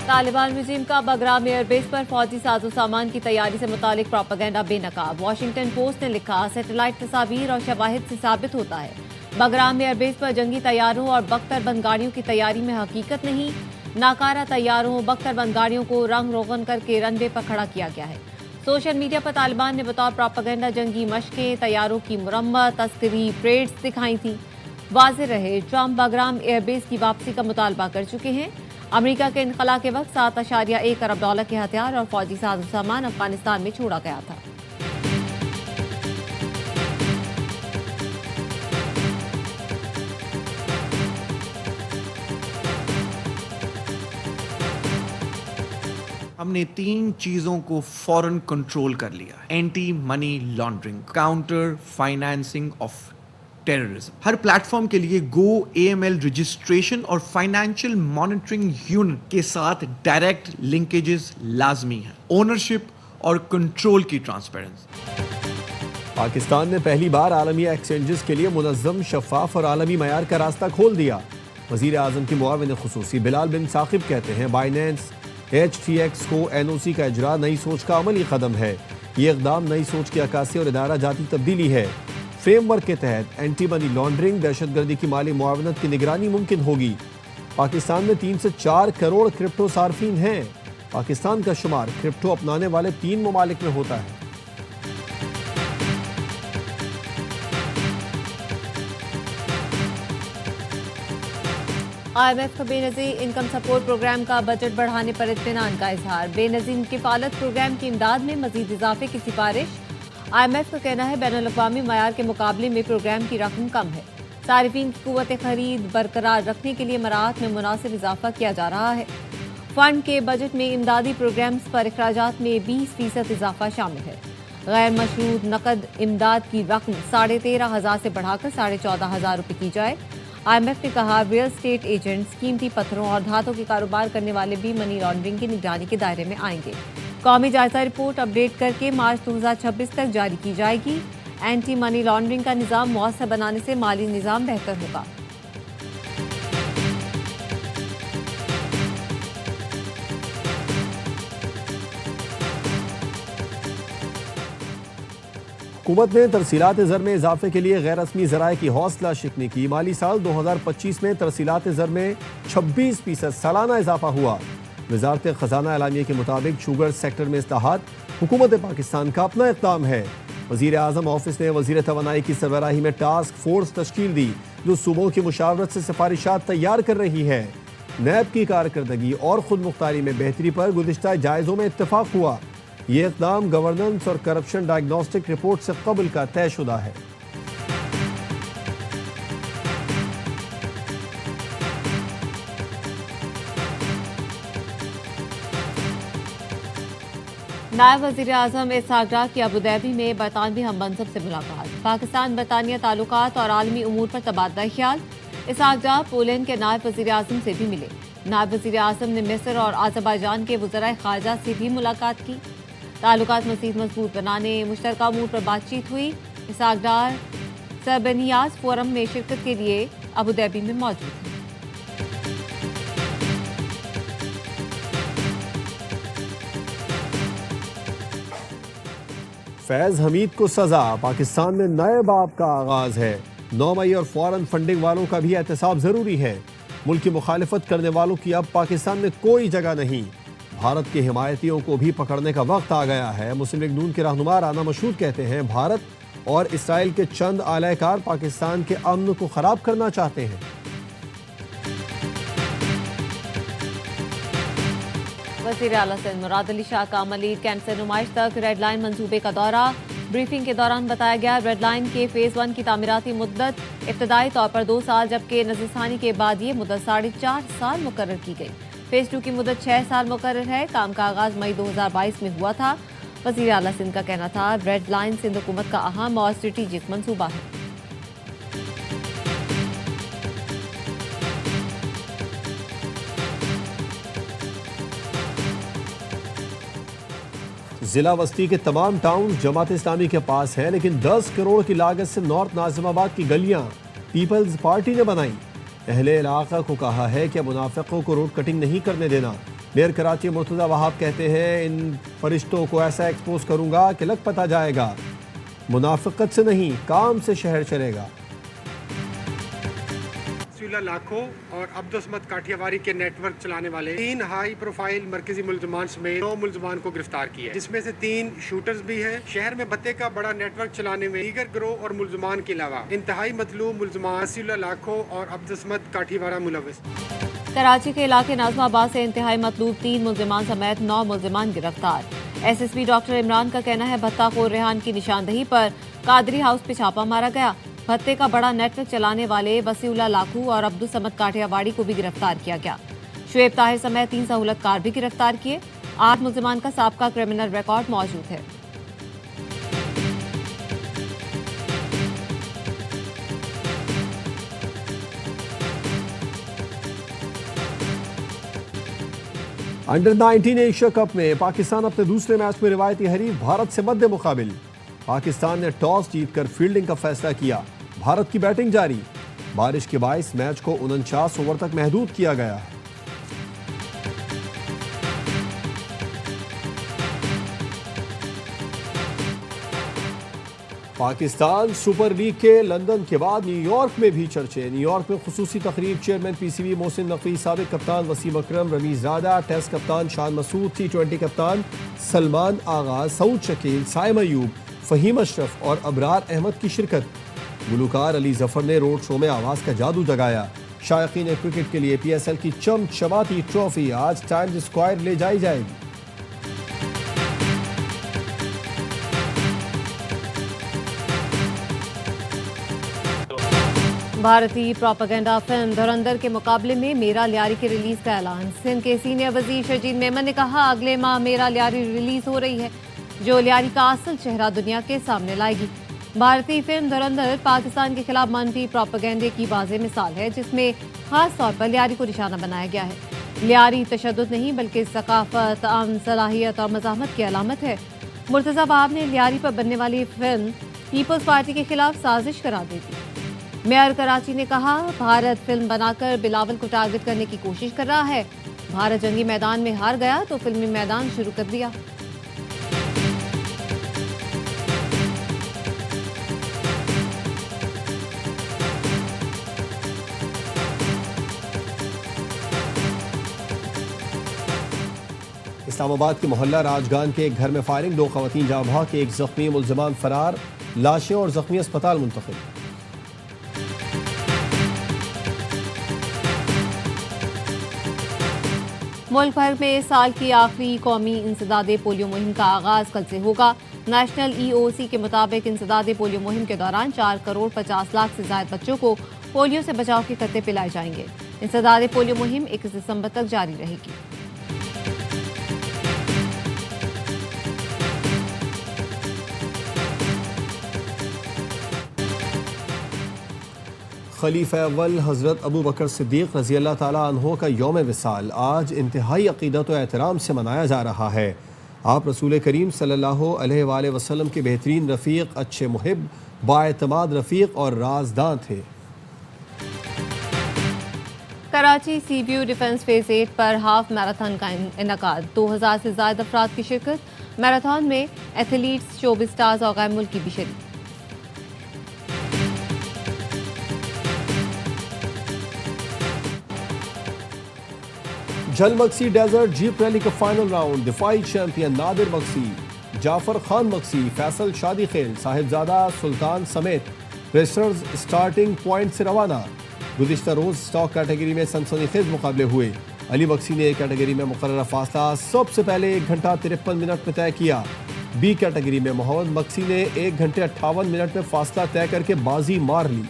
Taliban regime का Bagram airbase पर फौजी साजो सामान की तैयारी से मुतालिक प्रोपेगेंडा बेनकाब। वॉशिंगटन पोस्ट ने लिखा, सैटेलाइट तस्वीर और शवाहिद से साबित होता है बगराम एयरबेस पर जंगी तैयारों और बख्तरबंद गाड़ियों की तैयारी में हकीकत नहीं। नाकारा तैयारों बख्तरबंद गाड़ियों को रंग रोगन करके रनवे पर खड़ा किया गया है। सोशल मीडिया पर तालिबान ने बतौर प्रोपेगेंडा जंगी मशकें, तैयारों की मुरम्मत, तस्करी, परेड्स दिखाई थी। वाज़ेह रहे, ट्रंप बगराम एयरबेस की वापसी का मुतालबा कर चुके हैं। अमेरिका के इनखला के वक्त $7.1 अरब के हथियार और फौजी साजो सामान अफगानिस्तान में छोड़ा गया था। हमने 3 चीजों को फौरन कंट्रोल कर लिया। Anti money laundering, counter financing of terrorism. Her platform के लिए गो AML रजिस्ट्रेशन और फाइनेंशियल मॉनिटरिंग यूनिट के साथ डायरेक्ट लिंकेजेस लाजमी है। ओनरशिप और कंट्रोल की ट्रांसपेरेंसी। पाकिस्तान ने पहली बार आलमी एक्सचेंजेस के लिए मुनज़्ज़म, शफाफ और आलमी मयार का रास्ता खोल दिया। वज़ीर आज़म के मुआविन खुसूसी बिलाल बिन साकिब कहते हैं, बाइनेंस HTX को NOC का इजरा नई सोच का अमली कदम है। ये इक़दाम नई सोच की अक्कासी और इदारा जाती तब्दीली है। फ्रेमवर्क के तहत एंटी मनी लॉन्ड्रिंग, दहशतगर्दी की माली मुआवनत की निगरानी मुमकिन होगी। पाकिस्तान में 3 से 4 करोड़ क्रिप्टो सार्फिन हैं। पाकिस्तान का शुमार क्रिप्टो अपनाने वाले 3 ममालिक में होता है। IMF का बेनज़ीर इनकम सपोर्ट प्रोग्राम का बजट बढ़ाने पर इत्मीनान का इजहार। बेनज़ीर किफालत प्रोग्राम की इमदाद में मजीद इजाफे की सिफारिश। IMF का कहना है, बैनुल-अक़वामी मयार के मुकाबले में प्रोग्राम की रकम कम है। सारिफीन की कुव्वत खरीद बरकरार रखने के लिए मराहत में मुनासिब इजाफा किया जा रहा है। फंड के बजट में इमदादी प्रोग्राम्स पर अखराजात में 20% इजाफा शामिल है। गैर मशरूत नकद इमदाद की रकम 13,500 से बढ़ाकर 14,500 रुपये की जाए। IMF ने कहा, रियल स्टेट एजेंट्स, कीमती पत्थरों और धातों के कारोबार करने वाले भी मनी लॉन्ड्रिंग की निगरानी के दायरे में आएंगे। कौमी जायजा रिपोर्ट अपडेट करके मार्च 2026 तक जारी की जाएगी। एंटी मनी लॉन्ड्रिंग का निज़ाम मुअस्सर बनाने से माली निज़ाम बेहतर होगा। हुकूमत ने तरसीलात ज़र में इजाफे के लिए गैर रस्मी ज़राए की हौसला शिकनी की। माली साल 2025 में तरसीलात ज़र में 26% सालाना इजाफा हुआ। वज़ारत ख़ज़ाना एलानिया के मुताबिक शुगर सेक्टर में इस्लाहात हुकूमत पाकिस्तान का अपना इक़दाम है। वज़ीर आज़म ऑफिस ने वज़ीर तवानाई की सरबराही में टास्क फोर्स तश्कील दी, जो सूबों की मुशावरत से सिफारिशात तैयार कर रही है। नैब की कारकर्दगी और खुद मुख्तारी में बेहतरी पर गुज़िश्ता जायज़ों में इत्तफाक हुआ। ये इक़दाम गवर्नेंस और करप्शन डायग्नोस्टिक रिपोर्ट से कबल का तयशुदा है। नायब वज़ीर आज़म इसहाक डार की अबूधाबी में बरतानवी हममंसब से मुलाकात। पाकिस्तान बरतानिया ताल्लुकात और आलमी उमूर पर तबादला ख्याल। इसहाक डार पोलैंड के नायब वज़ीर आज़म से भी मिले। नायब वज़ीर आज़म ने मिस्र और अज़रबैजान के वज़राए ख़ारजा से भी मुलाकात की। ताल्लुकात मज़ीद मजबूत बनाने मुश्तरका उमूर पर बातचीत हुई। इसहाक डार सरबनियाज फोरम में शिरकत के लिए अबूधाबी में मौजूद हैं। फैज़ हमीद को सजा। पाकिस्तान में नए बाब का आगाज है। 9 मई और फौरन फंडिंग वालों का भी एहतसाब जरूरी है। मुल्क की मुखालिफत करने वालों की अब पाकिस्तान में कोई जगह नहीं। भारत के हिमायतियों को भी पकड़ने का वक्त आ गया है। मुस्लिम लीग नून के रहनुमा राना मशहूद कहते हैं, भारत और इसराइल के चंद आलाकार पाकिस्तान के अमन को खराब करना चाहते हैं। वज़ीर आला सिंध मुराद अली शाह का अमली कैंप से नुमाइश तक रेड लाइन मंसूबे का दौरा। ब्रीफिंग के दौरान बताया गया, रेड लाइन के फेज़ 1 की तामीराती मुद्दत इब्तदाई तौर पर 2 साल, जबकि नज़रसानी के बाद ये मुद्दत 4.5 साल मुकर्रर की गई। फेज़ 2 की मुद्दत 6 साल मुकर्रर है। काम का आगाज मई 2022 में हुआ था। वज़ीर आला सिंध का कहना था, रेड लाइन सिंध हुकूमत का अहम और स्ट्रेटेजिक मंसूबा है। जिला वस्ती के तमाम टाउन जमात इस्लामी के पास है, लेकिन 10 करोड़ की लागत से नॉर्थ नाजिमाबाद की गलियां पीपल्स पार्टी ने बनाई। अहले इलाका को कहा है कि मुनाफिकों को रोड कटिंग नहीं करने देना। मेयर कराची मुर्तज़ा वहाब कहते हैं, इन फरिश्तों को ऐसा एक्सपोज करूंगा कि लग पता जाएगा, मुनाफिकत से नहीं काम से शहर चलेगा। लाखों और अब्दुल काठियावाड़ी के नेटवर्क चलाने वाले 3 हाई प्रोफाइल मरकजी मुलजमान समेत 9 मुलजमान को गिरफ्तार किया है, जिसमें से 3 शूटर्स भी हैं। शहर में भत्ते का बड़ा नेटवर्क चलाने में दीगर गिरोह और मुलजमान के अलावा इंतहाई मतलूब मुलजमान रसूलुल्लाह लाखों और अब्दुल काठियावाड़ा मुलविस। कराची के इलाके नाज़माबाद से इंतहाई मतलूब 3 मुलजमान समेत 9 मुलजमान गिरफ्तार। SSP डॉक्टर इमरान का कहना है, भत्ताखोर रेहान की निशानदही पर कादरी हाउस पे छापा मारा गया। भत्ते का बड़ा नेटवर्क चलाने वाले वसीउल्लाह लाखू और अब्दुल समद काठियावाड़ी को भी गिरफ्तार किया गया। शुएब ताहिर समेत 3 सहूलतकार भी गिरफ्तार किए। 8 मुलजमान का साबका क्रिमिनल रिकॉर्ड मौजूद है। अंडर 19 एशिया कप में पाकिस्तान अपने दूसरे मैच में रिवायती हरीफ भारत से मद्दे मुकाबिल। पाकिस्तान ने टॉस जीतकर फील्डिंग का फैसला किया। भारत की बैटिंग जारी। बारिश के बाइस मैच को 49 ओवर तक महदूद किया गया है। पाकिस्तान सुपर लीग के लंदन के बाद न्यूयॉर्क में भी चर्चे। न्यूयॉर्क में खुसूसी तकरीब चेयरमैन PCB मोहसिन नकवी, साबिक कप्तान वसीम अकरम, रमीज रादा, टेस्ट कप्तान शान मसूद, T20 कप्तान सलमान आगा, सऊद शकील, साइम अयूब, फहीम अशरफ और अबरार अहमद की शिरकत। गुलूकार अली जफर ने रोड शो में आवाज़ का जादू जगाया। शायकीन क्रिकेट के लिए PSL की चमचमाती ट्रॉफी आज टाइम्स स्क्वायर ले जाई जाएगी। भारतीय प्रोपेगेंडा फिल्म धुरंधर के मुकाबले में मेरा लियारी के रिलीज का ऐलान। सिंध के सीनियर वजीर शजीद मेमन ने कहा, अगले माह मेरा लियारी रिलीज हो रही है, जो लियारी का असल चेहरा दुनिया के सामने लाएगी। भारतीय फिल्म धुरंधर पाकिस्तान के खिलाफ मनफी प्रोपेगेंडे की वाज़ेह मिसाल है, जिसमें खास तौर पर लियारी को निशाना बनाया गया है। लियारी तशद्दुद नहीं बल्कि सकाफत, अमन, सलाहियत और मज़ाहमत की अलामत है। मुर्तज़ा वहाब ने लियारी पर बनने वाली फिल्म पीपल्स पार्टी के खिलाफ साजिश करार दी थी। मेयर कराची ने कहा, भारत फिल्म बनाकर बिलावल को टारगेट करने की कोशिश कर रहा है। भारत जंगी मैदान में हार गया तो फिल्मी मैदान शुरू कर दिया। इस्लामाबाद के मोहल्ला राजगान के एक घर में फायरिंग, 2 खवातीन जाँ बहक, एक जख्मी, मुलजमान फरार, लाशें और जख्मी अस्पताल मुंतकिल। मुल्क भर में साल की आखिरी कौमी इंसदादे पोलियो मुहिम का आगाज कल से होगा। नेशनल EOC के मुताबिक इंसदादे पोलियो मुहिम के दौरान 4 करोड़ 50 लाख से ज्यादा बच्चों को पोलियो से बचाव के कत्ते पिलाए जाएंगे। इंसदादे पोलियो मुहिम 21 दिसंबर तक जारी रहेगी। खलीफा अव्वल हज़रत अबू बकर सिद्दीक़ रज़ी अल्लाह ताला अन्हो का यौम विसाल आज इंतहाई अक़ीदत व एहतराम से मनाया जा रहा है। आप रसूल करीम सल्लल्लाहु अलैहि वसल्लम के बेहतरीन रफ़ीक, अच्छे मुहिब, बाएतमाद रफ़ीक और राजदां थे। कराची CBU डिफेंस फेज 8 पर हाफ मैराथन का इनकाद, 2000 से ज्यादा अफराद की शिरकत। मैराथन में एथलीट्स, शोबिज़ स्टार्स और गैर मुल्की भी शरीक। Jhal Magsi desert jeep rally का फाइनल राउंड, दिफाई चैंपियन नादिर मक्सी, जाफर खान मक्सी, फैसल शादी खेल, साहिबजादा सुल्तान समेत रेसर्स स्टार्टिंग पॉइंट से रवाना। गुज़िश्ता रोज स्टॉक कैटेगरी में सनसनीखेज मुकाबले हुए। अली बक्सी ने कैटेगरी में मुकर्रर फासला सबसे पहले 1 घंटा 53 मिनट में तय किया। B कैटेगरी में मोहम्मद बक्सी ने 1 घंटे 58 मिनट में फासला तय करके बाजी मार ली।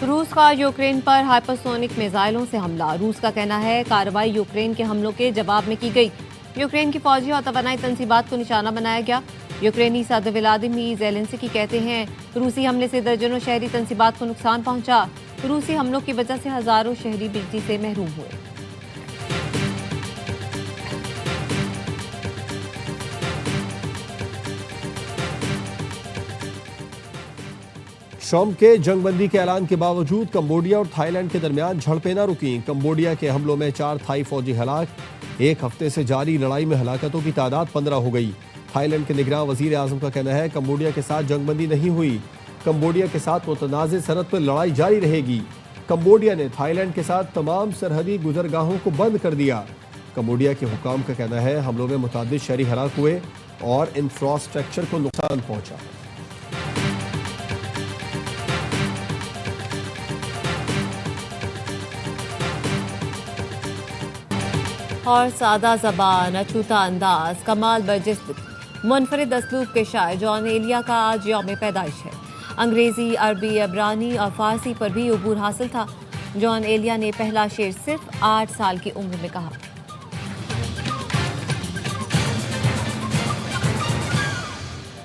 रूस का यूक्रेन पर हाइपरसोनिक मिसाइलों से हमला। रूस का कहना है, कार्रवाई यूक्रेन के हमलों के जवाब में की गई। यूक्रेन की फौजी और तवानाई तंसीबात को निशाना बनाया गया। यूक्रेनी सदर व्लादिमीर ज़ेलेंस्की कहते हैं, रूसी हमले से दर्जनों शहरी तंसीबात को नुकसान पहुंचा। रूसी हमलों की वजह से हजारों शहरी बिजली से महरूम हुए। ट्रंप के जंगबंदी के ऐलान के बावजूद कंबोडिया और थाईलैंड के दरमियान झड़पें न रुकी। कंबोडिया के हमलों में 4 थाई फौजी हलाक। एक हफ्ते से जारी लड़ाई में हलाकतों की तादाद 15 हो गई। थाईलैंड के निगरान वजीर आजम का कहना है कंबोडिया के साथ जंगबंदी नहीं हुई। कंबोडिया के साथ मुतनाज़ सरहद पर लड़ाई जारी रहेगी। कंबोडिया ने थाईलैंड के साथ तमाम सरहदी गुजरगाहों को बंद कर दिया। कंबोडिया के हुकाम का कहना है हमलों में मुतअद्दिद शहरी हलाक हुए और इंफ्रास्ट्रक्चर को नुकसान पहुंचा। और सादा ज़बान, अछूता अंदाज, कमाल बर्जिस्त, मुनफरिद असलूब के शायर जॉन एलिया का आज यौम पैदाइश है। अंग्रेज़ी, अरबी, अबरानी और फ़ारसी पर भी अबूर हासिल था। जॉन एलिया ने पहला शेर सिर्फ 8 साल की उम्र में कहा।